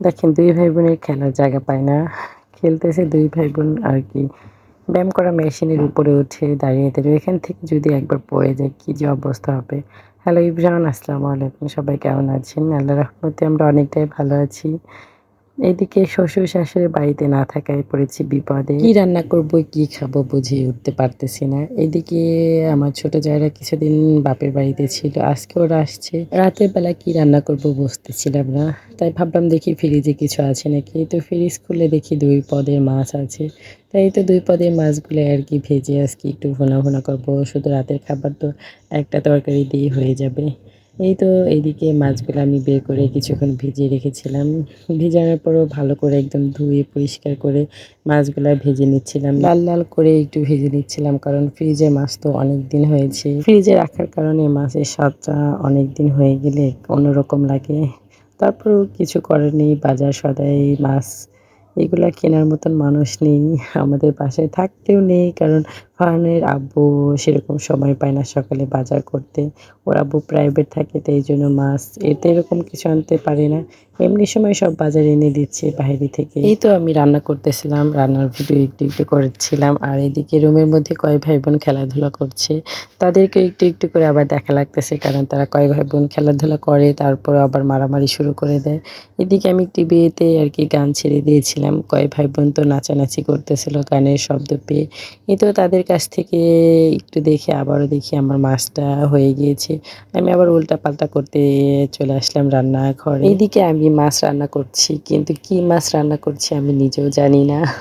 দেখেন ২ ভাই বোনের খেলার জায়গা পায় না। খেলতেছে ২ ভাই বোন আরকি ব্যায়াম করা মেশিনের উপরে উঠে দাঁড়িয়ে এখান থেকে যদি একবার পড়ে যায় কি যে অবস্থা হবে। হ্যালো ইভরান, আসসালামু আলাইকুম। সবাই কেমন আছেন? আল্লাহর রহমতে আমরা অনেকটাই ভালো আছি। এদিকে শ্বশুর-শাশুড়ি বাড়িতে না থাকায় পড়েছি বিপদে। কি রান্না করব, কি খাবো বুঝে উঠতে পারতেছি না। এদিকে আমার ছোট জায়েরা কিছুদিন বাপের বাড়িতে ছিল। আজকে ওরা আসছে। রাতের বেলা কি রান্না করব বুঝতেছিলাম না। তাই ভাবলাম দেখি ফ্রিজে কিছু আছে নাকি। তো ফ্রিজ খুলে দেখি ২ পদের মাছ আছে। তাই তো ২ পদের মাছগুলো আরকি ভেজে আজকে একটু ভুনা করব। শুধু রাতের খাবার তো একটা তরকারি দিয়েই হয়ে যাবে। এই তো এইদিকে মাছগুলো আমি বের করে কিছুক্ষণ ভিজিয়ে রেখেছিলাম। ভিজানোর পরও ভালো করে একদম ধুয়ে পরিষ্কার করে মাছগুলা ভেজে নিচ্ছিলাম। লাল, লাল করে একটু ভেজে নিচ্ছিলাম কারণ ফ্রিজে মাছ তো অনেকদিন হয়েছে। ফ্রিজে রাখার কারণে মাছের স্বাদটা অনেকদিন হয়ে গেলে অন্যরকম লাগে। তারপরেও কিছু করার নেই, বাজার সদাই মাছ এগুলা কেনার মতন মানুষ নেই। আমাদের বাসায় থাকতেও নেই কারণ ফাহানের আব্বু সেরকম সময় পায় না সকালে বাজার করতে। ওর আব্বু প্রাইভেট থাকে তো এইজন্য মাছ এতে এরকম কিছু আনতে পারে না। এমনি সময় সব বাজারে এনে দিচ্ছে বাইরে থেকে। এই তো আমি রান্না করতেছিলাম, রান্নার ভিডিও একটু করছিলাম। আর এদিকে রুমের মধ্যে কয় ভাই বোন খেলাধুলা করছে। তাদেরকে একটু করে আবার দেখা লাগতেছে কারণ তারা কয় ভাই বোন খেলাধুলা করে তারপর আবার মারামারি শুরু করে দেয়। এদিকে আমি টিভিতে আরকি গান ছেড়ে দিয়েছিলাম। কয় ভাই বোন তো নাচানাচি করতেছিল গানের শব্দ পেয়ে। এই তো তাদের কাছ থেকে একটু দেখে আবারও দেখি আমার মাছটা হয়ে গিয়েছে। আমি আবার উল্টাপাল্টা করতে চলে আসলাম রান্নাঘরে। এদিকে আমি মাছ রান্না করছি। কিন্তু কি মাছ রান্না করছি আমি নিজেও জানি না।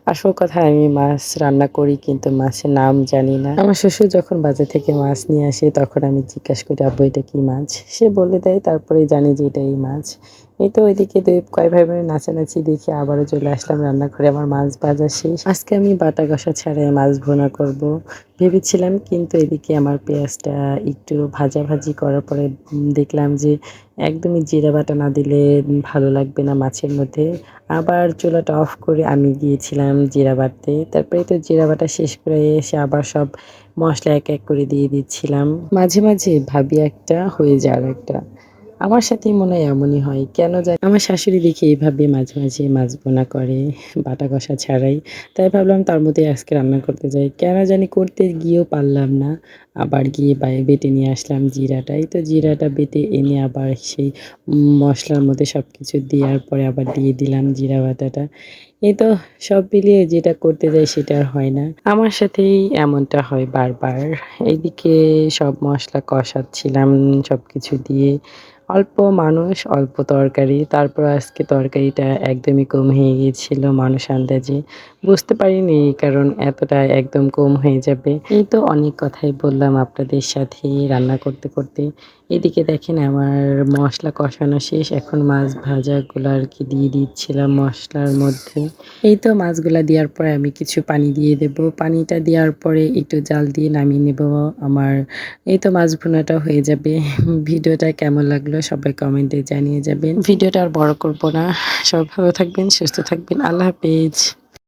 আসল কথা আমি মাছ রান্না করি কিন্তু মাছের নাম জানি না। আমার শ্বশুর যখন বাজার থেকে মাছ নিয়ে আসে তখন আমি জিজ্ঞাসা করি, "আব্বু এটা কি মাছ?" সে বলে দেয় তারপরেই জানি যে এটা এই মাছ। এই তো ওইদিকে কয় ভাই বোনের নাচানাচি দেখে আবারও চলে আসলাম রান্নাঘরে। আমার মাছ ভাজা শেষ। আজকে আমি বাটা কষা ছাড়াই মাছ ভুনা করব ভেবেছিলাম কিন্তু এদিকে আমার পেঁয়াজটা একটু ভাজাভাজি করার পরে দেখলাম যে একদমই জিরা বাটা না দিলে ভালো লাগবে না মাছের মধ্যে। আবার চুলাটা অফ করে আমি গিয়েছিলাম জিরা বাটতে। তারপরে তো জিরা বাটা শেষ করে এসে আবার সব মসলা এক করে দিয়ে দিচ্ছিলাম। মাঝে ভাবি একটা হয়ে যায় আরেকটা। আমার সাথেই মনে হয় এমনই হয়। কেন জানি আমার শাশুড়ি দেখি এভাবে মাঝে মাছ ভুনা করে বাটা কষা ছাড়াই। তাই ভাবলাম তার মতোই আজকে রান্না করতে যাই। কেন জানি করতে গিয়েও পারলাম না। আবার গিয়ে বেটে নিয়ে আসলাম জিরাটা। এই তো জিরাটা বেটে এনে আবার সেই মসলার মধ্যে সবকিছু দেওয়ার পরে আবার দিয়ে দিলাম জিরা বাটাটা। এই তো সব মিলিয়ে যেটা করতে যাই সেটা আর হয় না। আমার সাথেই এমনটা হয় বারবার। এইদিকে সব মসলা কষাচ্ছিলাম সবকিছু দিয়ে। অল্প মানুষ, অল্প তরকারি। তারপর আজকে তরকারিটা একদমই কম হয়ে গিয়েছিল মানুষ আন্দাজে। বুঝতে পারিনি কারণ এতটা একদম কম হয়ে যাবে। এই তো অনেক কথাই বললাম আপনাদের সাথে রান্না করতে। এদিকে দেখেন আমার মসলা কষানো শেষ। এখন মাছ ভাজাগুলো আরকি দিয়ে দিচ্ছিলাম মসলার মধ্যে। এই তো মাছগুলা দেওয়ার পরে আমি কিছু পানি দিয়ে দেব। পানিটা দেওয়ার পরে একটু জাল দিয়ে নামিয়ে নেব। আমার এই তো মাছ ভুনাটা হয়ে যাবে। ভিডিওটা কেমন লাগলো সবাই কমেন্টে জানিয়ে যাবেন। ভিডিওটা আর বড় করব না। সবাই ভালো থাকবেন, সুস্থ থাকবেন। আল্লাহ হাফেজ।